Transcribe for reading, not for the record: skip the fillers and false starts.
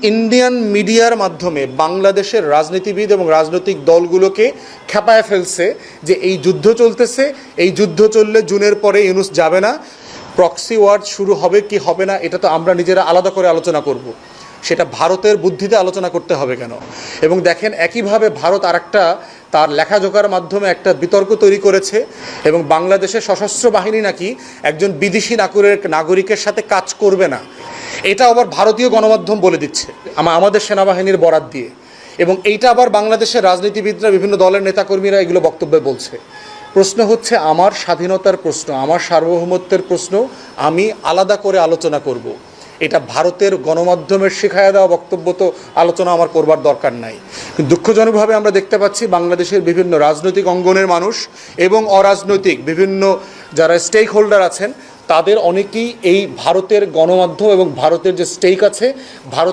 Indian মিডিয়ার মাধ্যমে বাংলাদেশের রাজনীতিবিদ এবং রাজনৈতিক দলগুলোকে খেপায় ফেলছে যে এই যুদ্ধ চলতেছে, এই যুদ্ধ চললে জুনের পরে ইউনূস যাবে না, প্রক্সি ওয়ার শুরু হবে কি হবে না এটা তো আমরা নিজেরা আলাদা করে আলোচনা করব। সেটা ভারতের বুদ্ধিতে আলোচনা করতে হবে কেন? এবং দেখেন একইভাবে ভারত আরেকটা তার লেখাজোকার মাধ্যমে একটা বিতর্ক তৈরি করেছে এবং বাংলাদেশের সশস্ত্র বাহিনী নাকি একজন বিদেশি নাগরিকের সাথে কাজ করবে না, এটা আবার ভারতীয় গণমাধ্যম বলে দিচ্ছে আমাদের সেনাবাহিনীর বরাত দিয়ে। এবং এইটা আবার বাংলাদেশের রাজনীতিবিদরা, বিভিন্ন দলের নেতাকর্মীরা এগুলো বক্তব্যে বলছে। প্রশ্ন হচ্ছে আমার স্বাধীনতার প্রশ্ন, আমার সার্বভৌমত্বের প্রশ্ন আমি আলাদা করে আলোচনা করব। এটা ভারতের গণমাধ্যমের শিখায়া দেওয়া বক্তব্য তো আলোচনা আমার করবার দরকার নাই। দুঃখজনকভাবে আমরা দেখতে পাচ্ছি বাংলাদেশের বিভিন্ন রাজনৈতিক অঙ্গনের মানুষ এবং অরাজনৈতিক বিভিন্ন যারা স্টেক হোল্ডার আছেন তাদের অনেকেই এই ভারতের গণমাধ্যম এবং ভারতের যে স্টেক আছে, ভারত